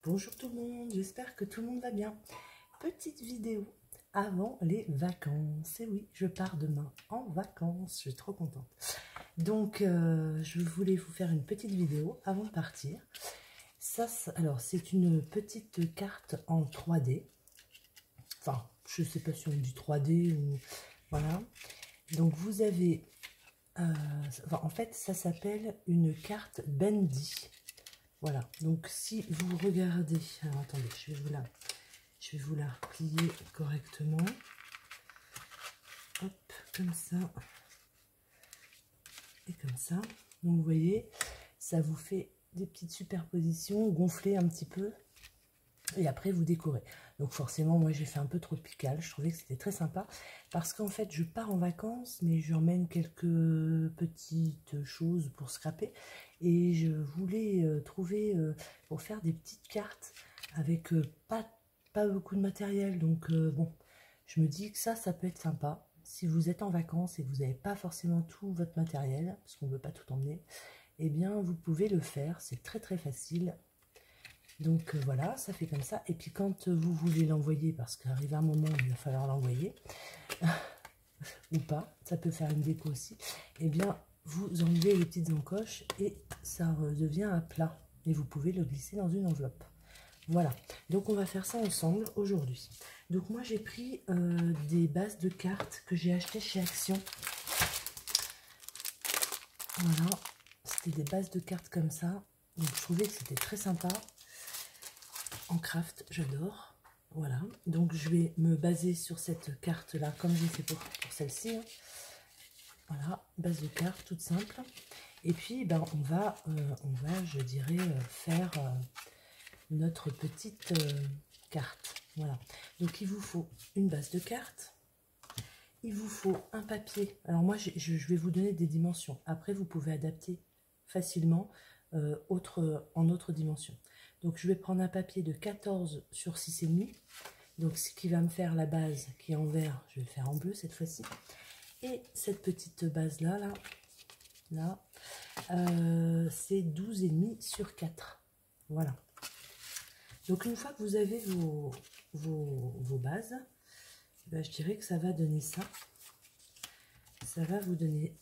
Bonjour tout le monde, j'espère que tout le monde va bien. Petite vidéo avant les vacances. Et oui, je pars demain en vacances, je suis trop contente. Donc, je voulais vous faire une petite vidéo avant de partir. Alors, c'est une petite carte en 3D. Enfin, je ne sais pas si on dit 3D ou... Voilà. Donc, vous avez... en fait, ça s'appelle une carte Bendy. Voilà, donc si vous regardez, alors attendez, je vais vous la plier correctement. Hop, comme ça. Et comme ça. Donc vous voyez, ça vous fait des petites superpositions, gonflées un petit peu. Et après vous décorez. Donc forcément, moi j'ai fait un peu tropical, je trouvais que c'était très sympa. Parce qu'en fait, je pars en vacances, mais j'emmène quelques petites choses pour scraper. Et je voulais trouver, pour faire des petites cartes avec pas beaucoup de matériel. Donc bon, je me dis que ça peut être sympa. Si vous êtes en vacances et que vous n'avez pas forcément tout votre matériel, parce qu'on ne veut pas tout emmener, eh bien vous pouvez le faire, c'est très très facile. Donc voilà, ça fait comme ça. Et puis quand vous voulez l'envoyer, parce qu'arrive un moment où il va falloir l'envoyer, ou pas, ça peut faire une déco aussi, et bien vous enlevez les petites encoches et ça redevient à plat. Et vous pouvez le glisser dans une enveloppe. Voilà, donc on va faire ça ensemble aujourd'hui. Donc moi j'ai pris des bases de cartes que j'ai achetées chez Action. Voilà, c'était des bases de cartes comme ça. Donc je trouvais que c'était très sympa. En craft, j'adore. Voilà, donc je vais me baser sur cette carte là, comme j'ai fait pour celle-ci. Voilà, base de carte toute simple. Et puis, ben, on va, je dirais, faire notre petite carte. Voilà, donc il vous faut une base de carte. Il vous faut un papier. Alors moi, je vais vous donner des dimensions. Après, vous pouvez adapter facilement en autre dimension. Donc, je vais prendre un papier de 14 sur 6,5. Donc, ce qui va me faire la base qui est en vert, je vais le faire en bleu cette fois-ci. Et cette petite base-là, c'est 12,5 sur 4. Voilà. Donc, une fois que vous avez vos bases, ben, je dirais que ça va donner ça. Ça va vous donner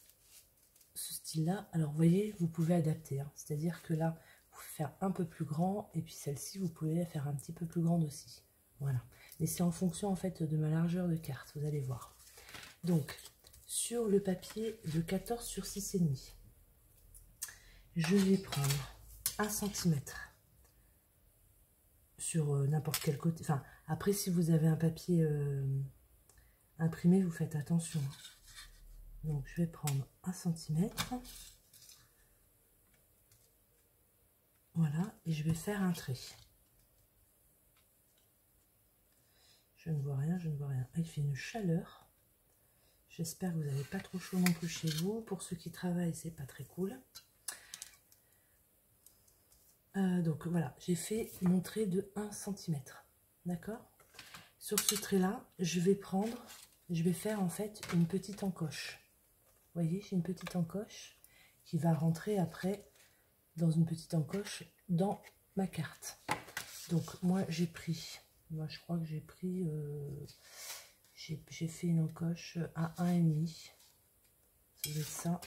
ce style-là. Alors, vous voyez, vous pouvez adapter. Hein. C'est-à-dire que là, vous pouvez faire un peu plus grand. Et puis, celle-ci, vous pouvez la faire un petit peu plus grande aussi. Voilà. Mais c'est en fonction, en fait, de ma largeur de carte. Vous allez voir. Donc, sur le papier de 14 sur 6,5, je vais prendre 1 cm sur n'importe quel côté. Enfin, après, si vous avez un papier imprimé, vous faites attention. Donc, je vais prendre 1 cm. Voilà, et je vais faire un trait. Je ne vois rien, je ne vois rien. Ah, il fait une chaleur. J'espère que vous n'avez pas trop chaud non plus chez vous. Pour ceux qui travaillent, c'est pas très cool. Donc voilà, j'ai fait mon trait de 1 cm. D'accord? Sur ce trait-là, je vais faire en fait une petite encoche. Vous voyez, j'ai une petite encoche qui va rentrer après dans une petite encoche dans ma carte. Donc moi j'ai pris, je crois que j'ai pris, j'ai fait une encoche à 1,5. Ça doit être ça.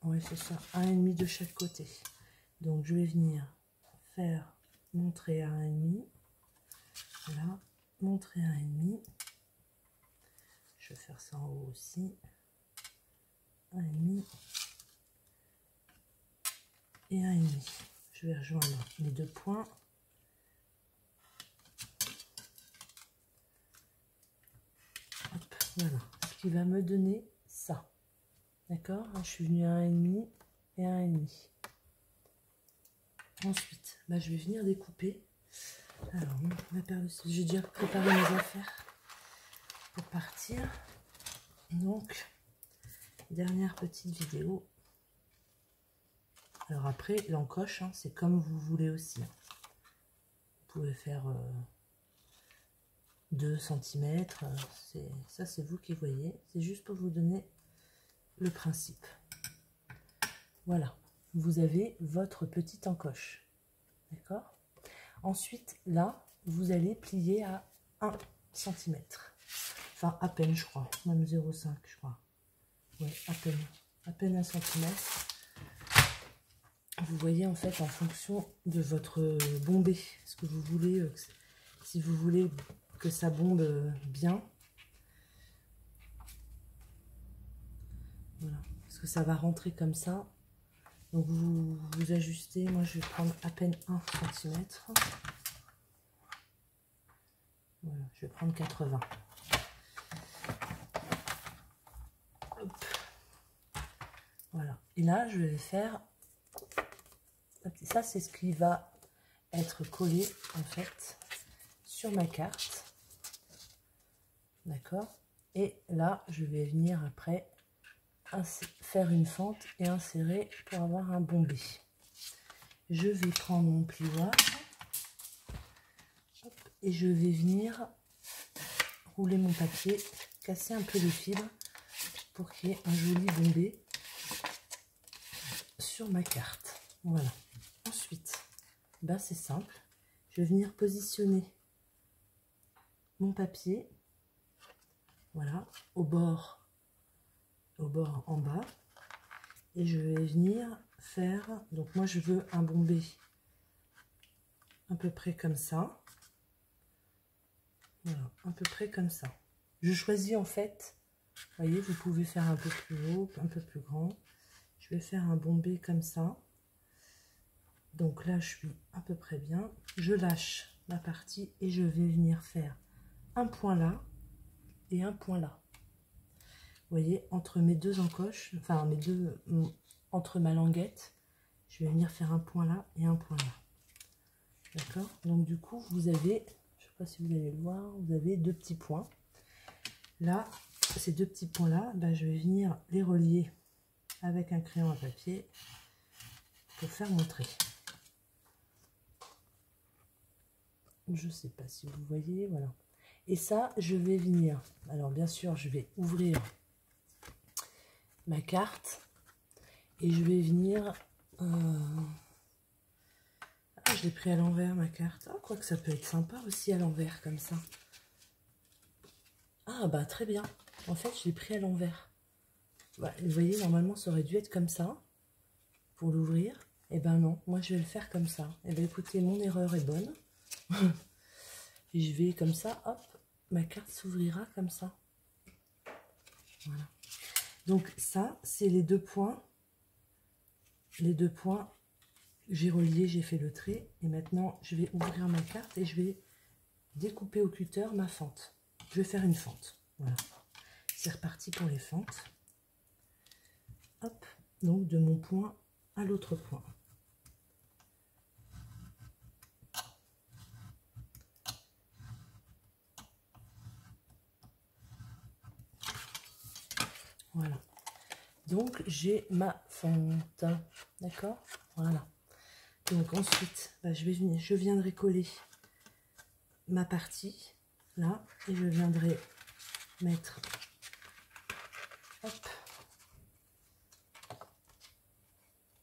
Oui, c'est ça, 1,5 de chaque côté. Donc je vais venir faire mon trait à 1,5. Voilà, mon trait à 1,5. Je vais faire ça en haut aussi. 1,5 et 1,5. Je vais rejoindre mes deux points. Hop, voilà, ce qui va me donner ça. D'accord? Je suis venue à 1,5 et 1,5. Ensuite, bah, je vais venir découper. Alors, ma paire de ciseaux, j'ai déjà préparé mes affaires pour partir. Donc, dernière petite vidéo. Alors après, l'encoche, hein, c'est comme vous voulez aussi. Hein. Vous pouvez faire 2 cm. Ça, c'est vous qui voyez. C'est juste pour vous donner le principe. Voilà. vous avez votre petite encoche. D'accord? Ensuite, là, vous allez plier à 1 cm. Enfin, à peine, je crois. Même 0,5, je crois. Oui, à peine. À peine 1 cm. Vous voyez, en fait, en fonction de votre bombée, ce que vous voulez, si vous voulez que ça bombe bien. Voilà. Parce que ça va rentrer comme ça. Donc, vous ajustez. Moi, je vais prendre à peine 1 cm. Voilà, je vais prendre 80. Hop. Voilà. Et là, je vais faire... Ça, c'est ce qui va être collé, en fait, sur ma carte. D'accord? Et là, je vais venir après faire une fente et insérer pour avoir un bombé. Je vais prendre mon plioir et je vais venir rouler mon papier, casser un peu les fibres pour qu'il y ait un joli bombé sur ma carte. Voilà. Ensuite, ben c'est simple. Je vais venir positionner mon papier, voilà, au bord en bas, et je vais venir faire, donc moi je veux un bombé à peu près comme ça. Voilà, à peu près comme ça. Je choisis en fait, vous voyez, vous pouvez faire un peu plus haut, un peu plus grand. Je vais faire un bombé comme ça. Donc là, je suis à peu près bien. Je lâche ma partie et je vais venir faire un point là et un point là. Vous voyez, entre mes deux encoches, enfin entre ma languette, je vais venir faire un point là et un point là. D'accord? Donc du coup, vous avez, je ne sais pas si vous allez le voir, vous avez deux petits points. Là, ces deux petits points là, ben, je vais venir les relier avec un crayon à papier pour faire mon trait. Je ne sais pas si vous voyez, voilà. Et ça, je vais venir, alors bien sûr, je vais ouvrir ma carte et je vais venir... Ah, je l'ai pris à l'envers, ma carte. Ah, quoique ça peut être sympa aussi à l'envers, comme ça. Ah, bah très bien. En fait, je l'ai pris à l'envers. Bah, vous voyez, normalement, ça aurait dû être comme ça pour l'ouvrir. Et ben non, moi, je vais le faire comme ça. Et ben écoutez, mon erreur est bonne. Et je vais comme ça, hop, ma carte s'ouvrira comme ça. Voilà. Donc ça, c'est les deux points. Les deux points, j'ai relié, j'ai fait le trait. Et maintenant, je vais ouvrir ma carte et je vais découper au cutter ma fente. Je vais faire une fente. Voilà. C'est reparti pour les fentes. Hop, donc de mon point à l'autre point. Voilà. Donc j'ai ma fente. D'accord? Voilà. Donc ensuite, bah, je viendrai coller ma partie là et je viendrai mettre, hop,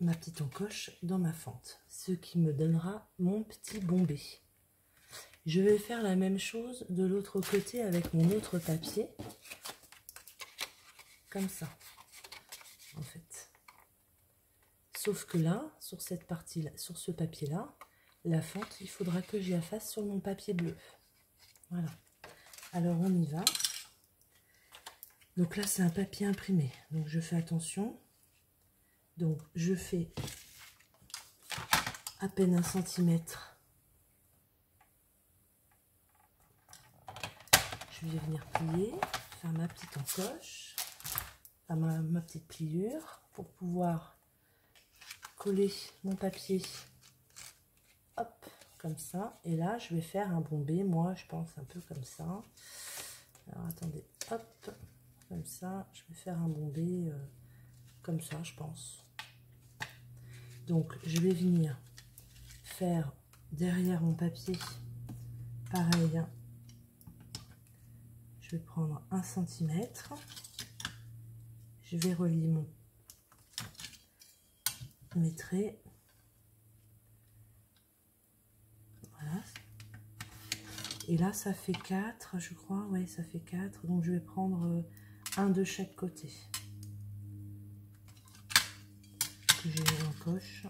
ma petite encoche dans ma fente, ce qui me donnera mon petit bombé. Je vais faire la même chose de l'autre côté avec mon autre papier, comme ça, en fait. Sauf que là, sur cette partie-là, sur ce papier-là, la fente, il faudra que j'y fasse sur mon papier bleu. Voilà. Alors on y va. Donc là, c'est un papier imprimé. Donc je fais attention. Donc je fais à peine 1 centimètre. Je vais venir plier, faire ma petite encoche, enfin, ma petite pliure pour pouvoir coller mon papier. Hop, comme ça. Et là, je vais faire un bombé. Moi, je pense un peu comme ça. Alors attendez, hop, comme ça. Je vais faire un bombé comme ça, je pense. Donc, je vais venir faire derrière mon papier, pareil. Je vais prendre 1 centimètre. Je vais relier mes traits. Voilà. Et là, ça fait 4, je crois. Oui, ça fait 4. Donc, je vais prendre un de chaque côté. Que j'ai mis en coche.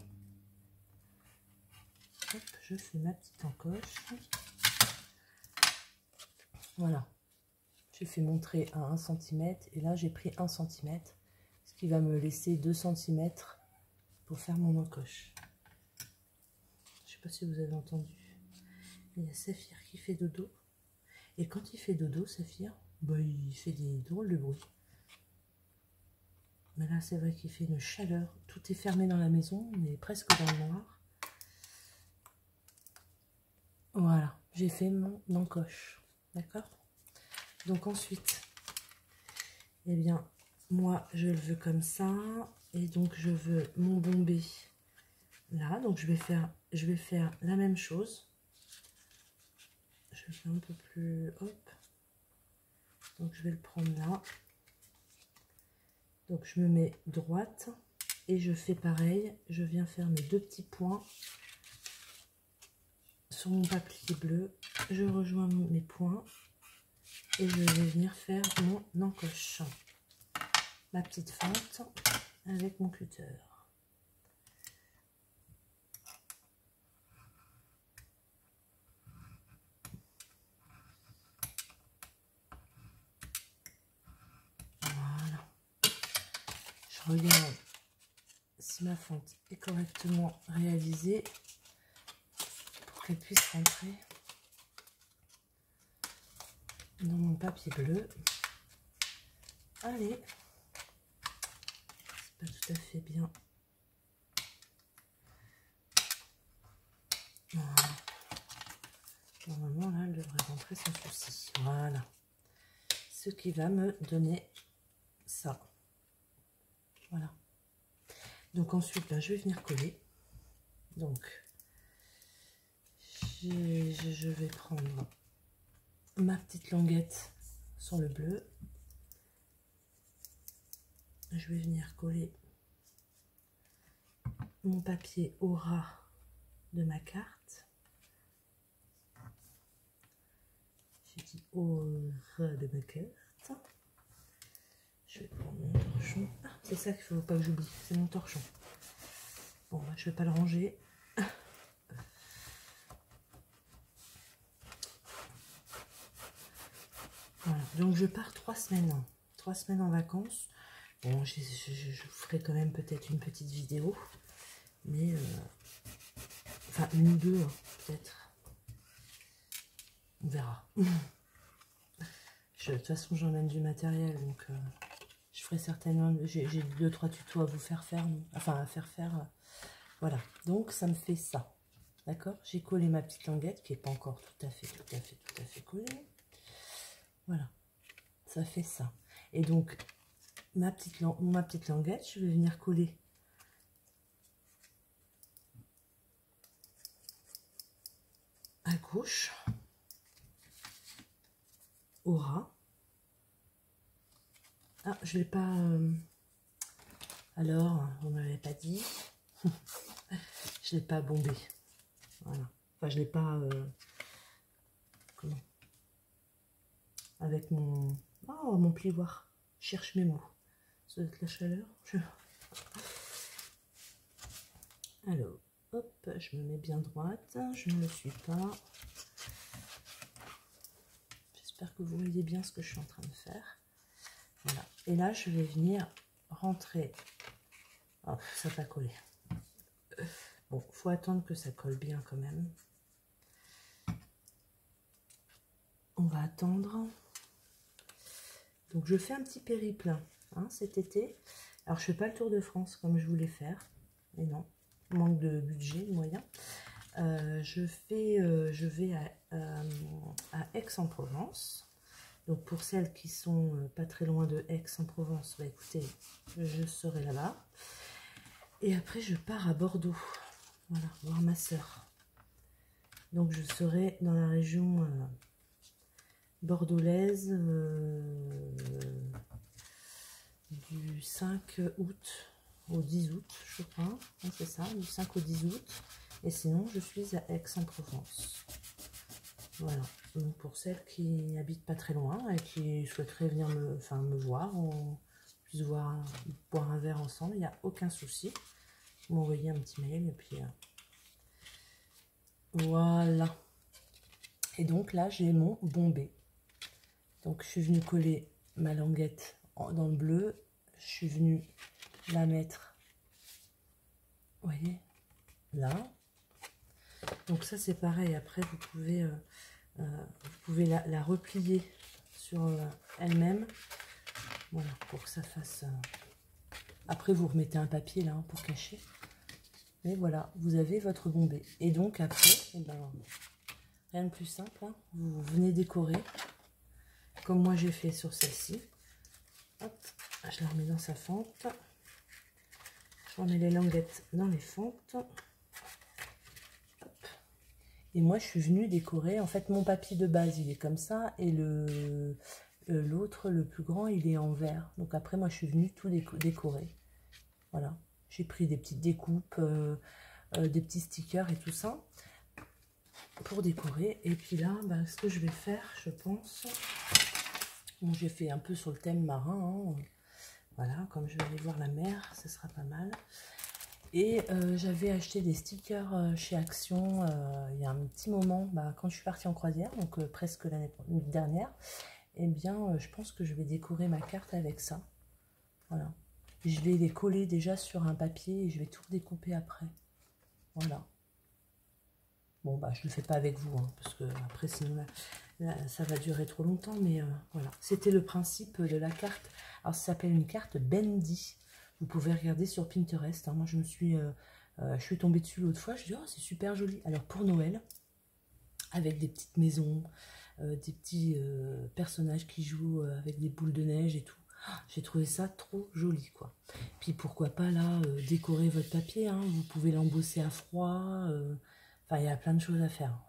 Hop, je fais ma petite encoche. Voilà. J'ai fait mon trait à 1 cm. Et là, j'ai pris 1 cm. Ce qui va me laisser 2 cm pour faire mon encoche. Je ne sais pas si vous avez entendu. Il y a Saphir qui fait dodo. Et quand il fait dodo, Saphir, bah, il fait des drôles de bruit. Mais là, c'est vrai qu'il fait une chaleur. Tout est fermé dans la maison. On est presque dans le noir. Voilà, j'ai fait mon encoche. D'accord? Donc ensuite, eh bien, moi, je le veux comme ça. Et donc, je veux mon bombé là. Donc, je vais faire la même chose. Je fais un peu plus... Hop. Donc, je vais le prendre là. Donc, je me mets droite. Et je fais pareil. Je viens faire mes 2 petits points sur mon papier bleu. Je rejoins mes points. Et je vais venir faire mon encoche. Ma petite fente avec mon cutter. Voilà. Je regarde si ma fente est correctement réalisée pour qu'elle puisse rentrer dans mon papier bleu. Allez, c'est pas tout à fait bien. Voilà. Normalement, là, elle devrait rentrer sans souci. Voilà. Ce qui va me donner ça. Voilà. Donc ensuite, là, je vais venir coller. Donc, je vais prendre ma petite languette sur le bleu. Je vais venir coller mon papier au ras de ma carte. J'ai dit au ras de ma carte. Je vais prendre mon torchon. Ah, c'est ça qu'il ne faut pas que j'oublie, c'est mon torchon. Bon, bah, je ne vais pas le ranger. Voilà, donc je pars 3 semaines. 3 semaines en vacances. Bon, je ferai quand même peut-être une petite vidéo. Mais, enfin, une ou deux, hein, peut-être. On verra. De toute façon, j'emmène du matériel, donc je ferai certainement... J'ai 2-3 tutos à vous faire faire, enfin, à faire faire. Voilà, donc ça me fait ça. D'accord? J'ai collé ma petite languette, qui n'est pas encore tout à fait collée. Voilà, ça fait ça. Et donc, ma petite languette, je vais venir coller à gauche, au ras. Ah, je ne l'ai pas... Alors, on ne m'avait pas dit. Je ne l'ai pas bombé. Voilà. Enfin, je ne l'ai pas... comment? Avec mon... Oh, mon plioir. Je cherche mes mots. Ça doit être la chaleur. Alors, hop, je me mets bien droite. Je ne le suis pas. J'espère que vous voyez bien ce que je suis en train de faire. Voilà. Et là, je vais venir rentrer. Oh, ça n'a pas collé. Bon, il faut attendre que ça colle bien quand même. On va attendre. Donc, je fais un petit périple hein, cet été. Alors, je ne fais pas le Tour de France comme je voulais faire. Mais non, manque de budget, de moyens. Je vais à Aix-en-Provence. Donc pour celles qui sont pas très loin de Aix-en-Provence, bah écoutez, je serai là-bas. Et après je pars à Bordeaux, voilà, voir ma soeur. Donc je serai dans la région bordelaise du 5 août au 10 août, je crois. C'est ça, du 5 au 10 août. Et sinon, je suis à Aix-en-Provence. Voilà. Donc, pour celles qui n'habitent pas très loin et qui souhaiteraient venir me voir, on puisse boire un verre ensemble, il n'y a aucun souci. Vous m'envoyez un petit mail et puis voilà. Et donc là, j'ai mon bombé. Donc, je suis venue coller ma languette dans le bleu. Je suis venue la mettre, vous voyez, là. Donc ça, c'est pareil. Après, vous pouvez la replier sur elle-même. Voilà, pour que ça fasse... Après, vous remettez un papier là pour cacher. Mais voilà, vous avez votre bombé. Et donc après, eh ben, rien de plus simple, hein, vous venez décorer, comme moi j'ai fait sur celle-ci. Hop, je la remets dans sa fente. Je remets les languettes dans les fentes. Hop. Et moi, je suis venue décorer. En fait, mon papier de base, il est comme ça. Et l'autre, le plus grand, il est en vert. Donc après, moi, je suis venue tout décorer. Voilà. J'ai pris des petites découpes, des petits stickers et tout ça pour décorer. Et puis là, bah, ce que je vais faire, je pense... Bon, j'ai fait un peu sur le thème marin. Hein. Voilà, comme je vais aller voir la mer, ce sera pas mal. Et j'avais acheté des stickers chez Action il y a un petit moment, bah, quand je suis partie en croisière, donc presque l'année dernière. Eh bien, je pense que je vais décorer ma carte avec ça. Voilà. Je vais les coller déjà sur un papier et je vais tout découper après. Voilà. Bon, bah, je ne le fais pas avec vous, hein, parce que après, sinon, là, ça va durer trop longtemps. Mais voilà. C'était le principe de la carte. Alors, ça s'appelle une carte Bendy. Vous pouvez regarder sur Pinterest. Hein. Moi, je suis tombée dessus l'autre fois. Je dis, oh, c'est super joli. Alors, pour Noël, avec des petites maisons, des petits personnages qui jouent avec des boules de neige et tout. J'ai trouvé ça trop joli, quoi. Puis, pourquoi pas, là, décorer votre papier. Hein. Vous pouvez l'embosser à froid. Enfin, il y a plein de choses à faire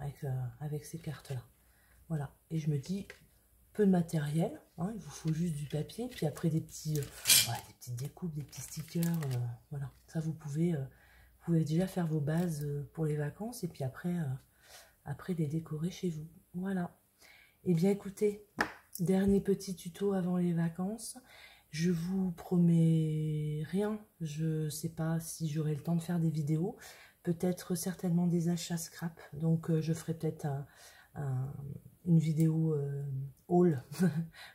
avec ces cartes-là. Voilà. Et je me dis... peu de matériel, hein, il vous faut juste du papier, puis après des petites découpes, des petits stickers, voilà. Ça, vous pouvez déjà faire vos bases pour les vacances, et puis après les décorer chez vous. Voilà. Et bien, écoutez, dernier petit tuto avant les vacances. Je vous promets rien, je sais pas si j'aurai le temps de faire des vidéos, peut-être certainement des achats scrap, donc je ferai peut-être une vidéo haul,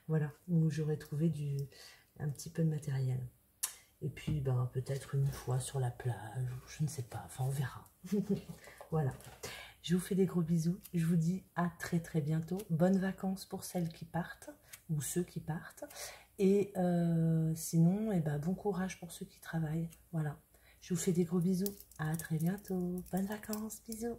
voilà, où j'aurais trouvé un petit peu de matériel. Et puis, ben, peut-être une fois sur la plage, je ne sais pas, enfin on verra. Voilà, je vous fais des gros bisous, je vous dis à très très bientôt. Bonnes vacances pour celles qui partent, ou ceux qui partent. Et sinon, eh ben, bon courage pour ceux qui travaillent. Voilà, je vous fais des gros bisous, à très bientôt. Bonnes vacances, bisous.